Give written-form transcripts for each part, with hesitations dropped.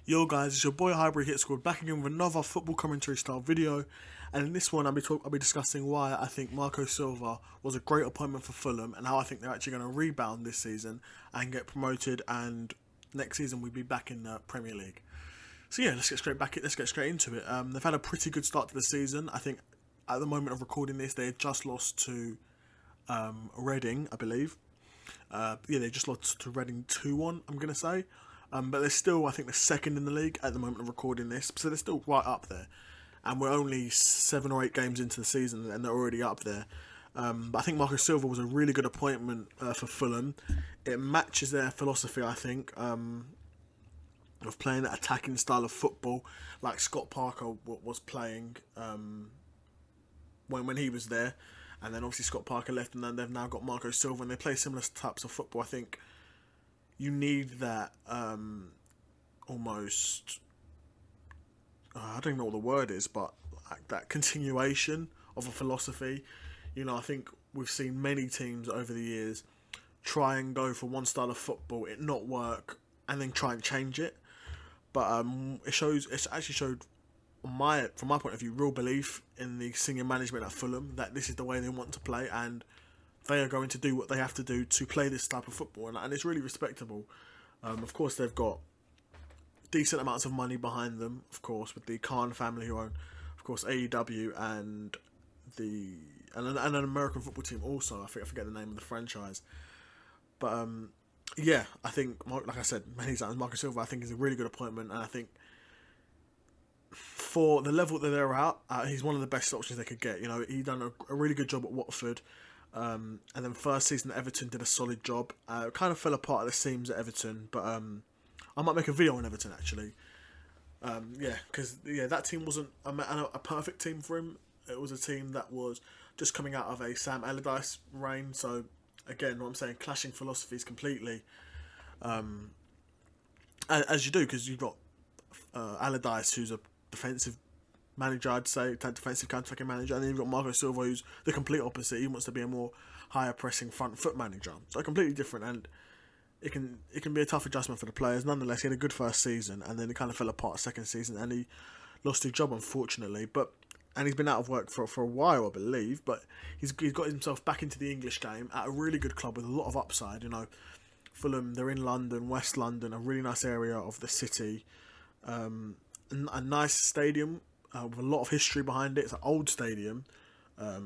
Yo guys, it's your boy Highbury Hit Squad back again with another football commentary style video, and in this one I'll be discussing why I think Marco Silva was a great appointment for Fulham and how I think they're actually going to rebound this season and get promoted, and next season we'll be back in the Premier League. So yeah, let's get straight into it. They've had a pretty good start to the season. I think at the moment of recording this they had just lost to Reading, I believe. They just lost to Reading 2-1, I'm going to say. But they're still, I think, they're second in the league at the moment of recording this. So they're still right up there. And we're only 7 or 8 games into the season and they're already up there. But I think Marco Silva was a really good appointment for Fulham. It matches their philosophy, I think, of playing that attacking style of football like Scott Parker was playing when he was there. And then obviously Scott Parker left and then they've now got Marco Silva and they play similar types of football. I think you need that almost, I don't even know what the word is, but like that continuation of a philosophy. You know, I think we've seen many teams over the years try and go for one style of football, it not work, and then try and change it. But it's actually showed, from my point of view, real belief in the senior management at Fulham that this is the way they want to play, and they are going to do what they have to do to play this type of football, and it's really respectable. Of course, they've got decent amounts of money behind them, of course, with the Khan family who own, of course, AEW and an American football team also. I forget the name of the franchise. But I think, like I said many times, Marco Silva I think is a really good appointment, and I think for the level that they're at, he's one of the best options they could get. You know, he done a really good job at Watford. And then first season at Everton did a solid job. Kind of fell apart at the seams at Everton, but I might make a video on Everton actually. Because that team wasn't a perfect team for him. It was a team that was just coming out of a Sam Allardyce reign. So again, what I'm saying, clashing philosophies completely. As you do, because you've got Allardyce, who's a defensive manager, I'd say, defensive counter-attacking manager, and then you've got Marco Silva, who's the complete opposite. He wants to be a more higher pressing front foot manager, so completely different, and it can be a tough adjustment for the players. Nonetheless, he had a good first season, and then it kind of fell apart second season, and he lost his job unfortunately. And he's been out of work for a while, I believe, but he's got himself back into the English game at a really good club with a lot of upside. You know, Fulham, they're in London, West London, a really nice area of the city, a nice stadium. With a lot of history behind it. It's an old stadium. I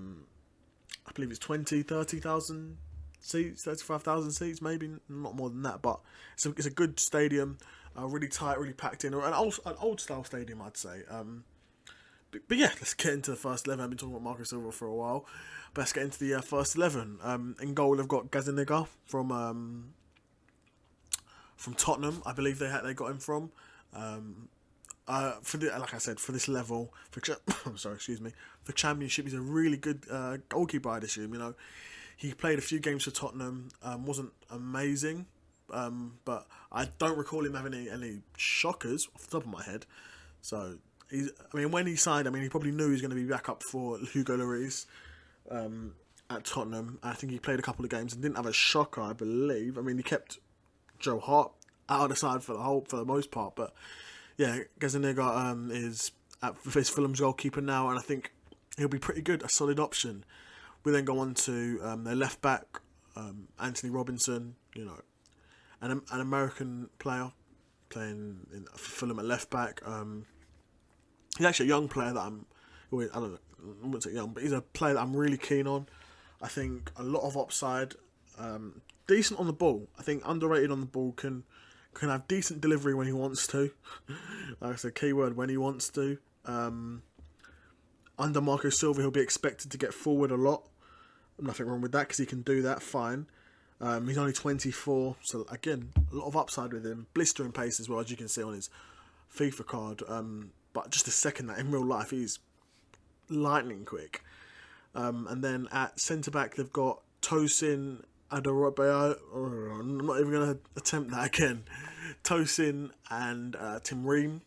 believe it's 30,000 seats, 35,000 seats, maybe not more than that. But it's a good stadium, really tight, really packed in, or an old style stadium, I'd say. But yeah, let's get into the first 11. I've been talking about Marco Silva for a while, but let's get into the first 11. In goal, they've got Gazzaniga from Tottenham. I believe they got him from. Like I said, for this level, for Championship, he's a really good goalkeeper, I'd assume. You know, he played a few games for Tottenham, wasn't amazing, but I don't recall him having any shockers off the top of my head. So when he signed, he probably knew he was going to be back up for Hugo Lloris at Tottenham. I think he played a couple of games and didn't have a shocker, I believe. He kept Joe Hart out of the side for the most part, but. Yeah, Gazzaniga is Fulham's goalkeeper now, and I think he'll be pretty good, a solid option. We then go on to their left back, Anthony Robinson, you know, an American player playing for Fulham at left back. He's actually a young player that I wouldn't say young, but he's a player that I'm really keen on. I think a lot of upside, decent on the ball. I think underrated on the ball, can have decent delivery when he wants to. Like I said, keyword, when he wants to. Under Marco Silva, he'll be expected to get forward a lot. Nothing wrong with that because he can do that fine. He's only 24, so again, a lot of upside with him. Blistering pace as well, as you can see on his FIFA card. But just a second that in real life, he's lightning quick. And then at centre-back, they've got Tosin Adarabioyo. I'm not even going to attempt that again. Tosin and Tim Ream,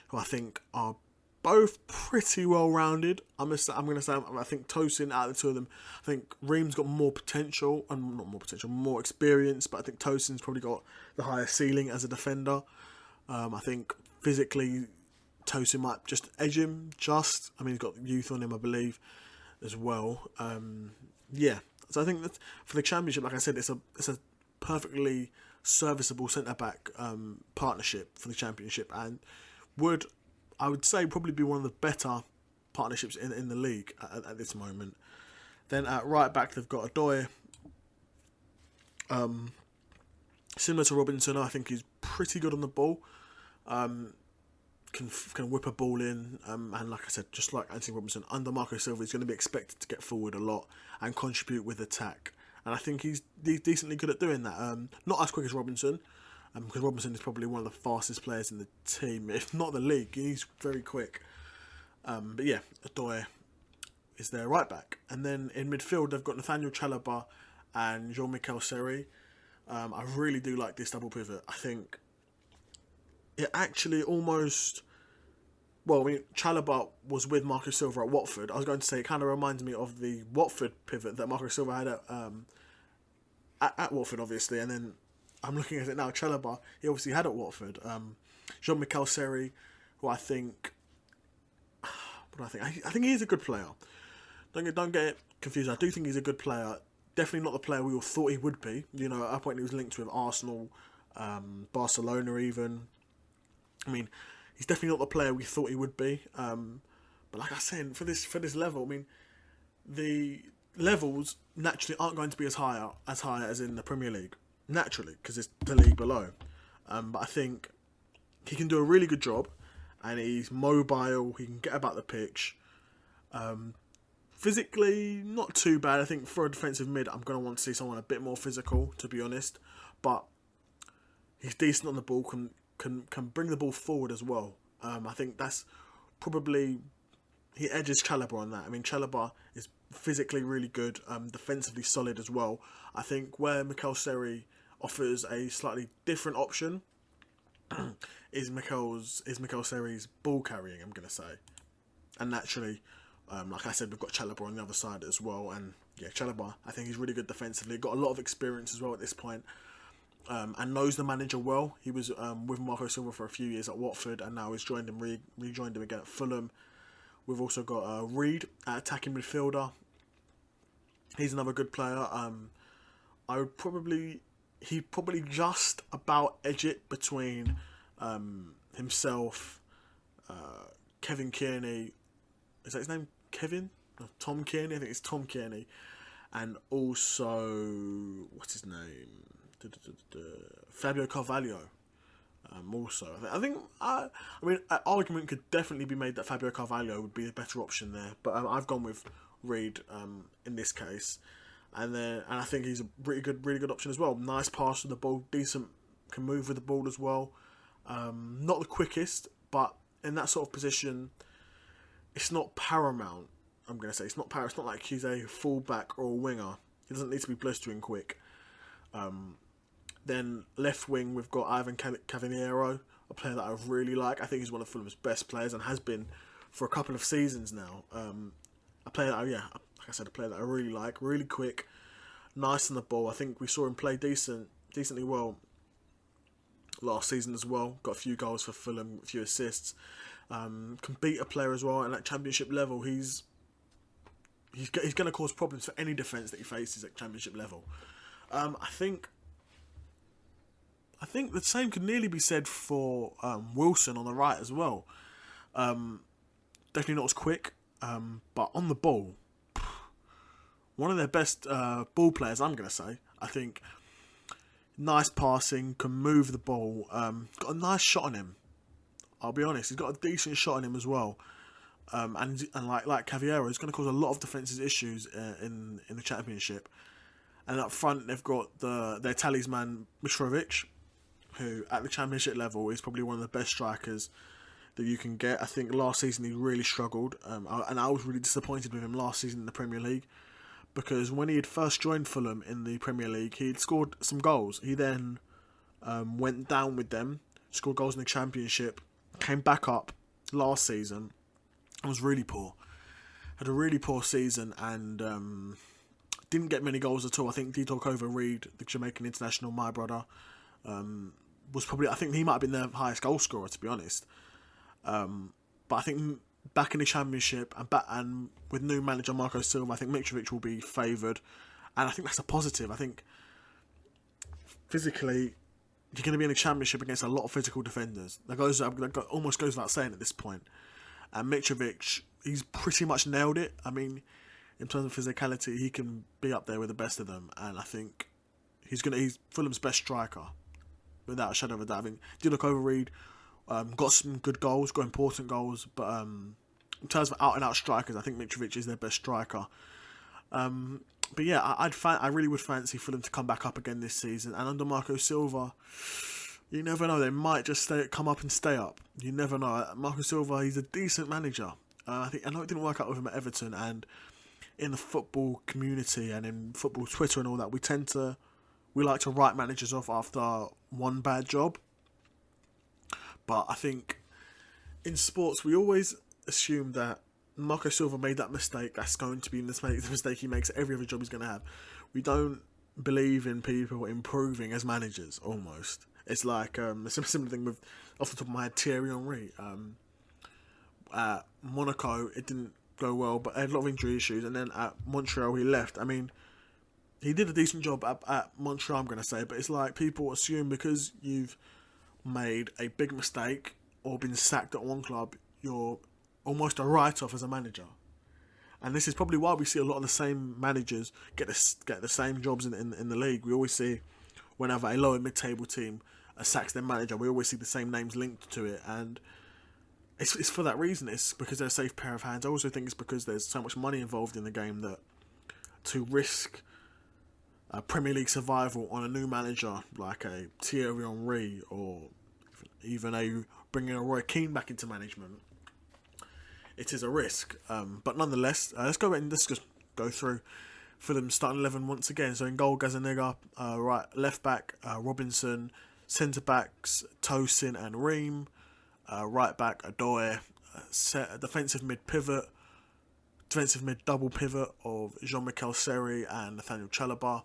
who I think are both pretty well rounded. I'm going to say I think Tosin, out of the two of them, I think Ream's got more potential, and not more potential, more experience. But I think Tosin's probably got the higher ceiling as a defender. I think physically, Tosin might just edge him. I mean, he's got youth on him, I believe, as well. Yeah. So I think that for the Championship, like I said, it's a perfectly serviceable centre-back partnership for the Championship, and I would say probably be one of the better partnerships in the league at this moment. Then at right back, they've got Adoy. Similar to Robinson, I think he's pretty good on the ball. Can whip a ball in, and like I said, just like Anthony Robinson, under Marco Silva, he's going to be expected to get forward a lot and contribute with attack. And I think he's decently good at doing that. Not as quick as Robinson, because Robinson is probably one of the fastest players in the team, if not the league. He's very quick. But yeah, Adoy is their right back. And then in midfield, they've got Nathaniel Chalobah and Jean-Michel Seri. I really do like this double pivot. I think it actually almost... Well, I mean, Chalobah was with Marco Silva at Watford. I was going to say it kind of reminds me of the Watford pivot that Marco Silva had at Watford, obviously. And then I'm looking at it now. Chalobah, he obviously had at Watford. Jean-Michel Seri, who I think... What do I think? I think he's a good player. Don't get it confused. I do think he's a good player. Definitely not the player we all thought he would be. You know, at a point he was linked with Arsenal, Barcelona even. I mean, he's definitely not the player we thought he would be. But like I said, for this level, I mean, the levels naturally aren't going to be as high as in the Premier League. Naturally, because it's the league below. But I think he can do a really good job, and he's mobile. He can get about the pitch. Physically, not too bad. I think for a defensive mid, I'm going to want to see someone a bit more physical, to be honest. But he's decent on the ball, can bring the ball forward as well. I think that's probably... He edges Chalobah on that. I mean, Chalobah is physically really good, defensively solid as well. I think where Mikel Seri offers a slightly different option is Mikel Seri's ball carrying, I'm going to say. And naturally, like I said, we've got Chalobah on the other side as well. And yeah, Chalobah, I think he's really good defensively. Got a lot of experience as well at this point. And knows the manager well. He was with Marco Silva for a few years at Watford, and now he's rejoined him again at Fulham. We've also got Reed, attacking midfielder. He's another good player. He'd probably just about edge it between himself, Kevin Kearney. Is that his name? Kevin? No, Tom Kearney. I think it's Tom Kearney, and also what's his name? Fabio Carvalho. Also, I mean, an argument could definitely be made that Fabio Carvalho would be a better option there, but I've gone with Reed in this case, and I think he's a really good option as well. Nice pass with the ball, decent, can move with the ball as well. Not the quickest, but in that sort of position, it's not paramount. I'm going to say it's not paramount. It's not like he's a fullback or a winger. He doesn't need to be blistering quick. Then left wing, we've got Ivan Cavaniero, a player that I really like. I think he's one of Fulham's best players and has been for a couple of seasons now. A player that, like I said, a player that I really like. Really quick, nice on the ball. I think we saw him play decently well last season as well. Got a few goals for Fulham, a few assists. Can beat a player as well, and at Championship level, he's going to cause problems for any defence that he faces at Championship level. I think the same could nearly be said for Wilson on the right as well. Definitely not as quick, but on the ball, one of their best ball players, I'm going to say. I think nice passing, can move the ball, got a nice shot on him. I'll be honest, he's got a decent shot on him as well. And like Cavallero, he's going to cause a lot of defensive issues in the Championship. And up front, they've got their talisman Mitrovic, who at the Championship level is probably one of the best strikers that you can get. I think last season he really struggled, and I was really disappointed with him last season in the Premier League, because when he had first joined Fulham in the Premier League, he had scored some goals. He then went down with them, scored goals in the Championship, came back up last season, was really poor. Had a really poor season and didn't get many goals at all. I think Dito Reed, the Jamaican international, my brother, was probably, I think he might have been their highest goal scorer, to be honest. But I think back in the Championship and with new manager Marco Silva, I think Mitrovic will be favoured, and I think that's a positive. I think physically, you're going to be in the Championship against a lot of physical defenders. That almost goes without saying at this point. And Mitrovic, he's pretty much nailed it. I mean, in terms of physicality, he can be up there with the best of them, and I think he's Fulham's best striker, without a shadow of a doubt. I think Dito Reed got some good goals, got important goals, but in terms of out and out strikers, I think Mitrovic is their best striker. But yeah, I really would fancy Fulham to come back up again this season, and under Marco Silva, you never know, they might just come up and stay up. You never know. Marco Silva, he's a decent manager. I know it didn't work out with him at Everton, and in the football community and in football Twitter and all that, we like to write managers off after one bad job. But I think in sports, we always assume that Marco Silva made that mistake. That's going to be the mistake he makes at every other job he's going to have. We don't believe in people improving as managers, almost. It's like a similar thing with, off the top of my head, Thierry Henry. At Monaco, it didn't go well, but had a lot of injury issues. And then at Montreal, he left. I mean, he did a decent job at Montreal, I'm going to say. But it's like people assume because you've made a big mistake or been sacked at one club, you're almost a write-off as a manager. And this is probably why we see a lot of the same managers get the same jobs in the league. We always see whenever a lower mid-table team sacks their manager, we always see the same names linked to it, and it's for that reason. It's because they're a safe pair of hands. I also think it's because there's so much money involved in the game that to risk Premier League survival on a new manager like a Thierry Henry or even bringing a Roy Keane back into management, it is a risk. But nonetheless, let's just go through Fulham's starting 11 once again. So in goal, Gazzaniga, right, left back, Robinson, centre backs, Tosin and Ream, right back, Adoy, defensive mid double pivot of Jean-Michel Seri and Nathaniel Chalobah,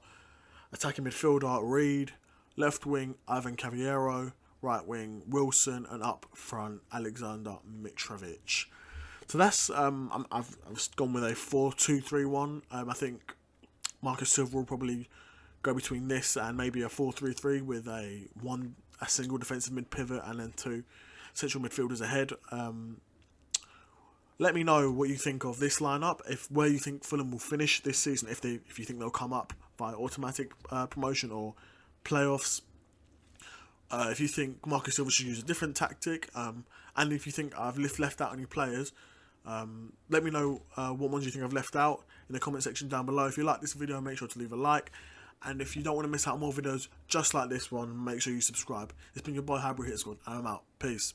attacking midfielder, Reed, left wing, Ivan Cavallero, right wing, Wilson, and up front, Alexander Mitrovic. So that's, I've gone with a 4-2-3-1. I think Marcus Silva will probably go between this and maybe a 4-3-3 with a single defensive mid pivot and then two central midfielders ahead. Let me know what you think of this lineup. Where you think Fulham will finish this season. If you think they'll come up via automatic promotion or playoffs. If you think Marcus Silva should use a different tactic, and if you think I've left out any players, let me know what ones you think I've left out in the comment section down below. If you like this video, make sure to leave a like. And if you don't want to miss out on more videos just like this one, make sure you subscribe. It's been your boy Hybrid Hit Squad, and I'm out. Peace.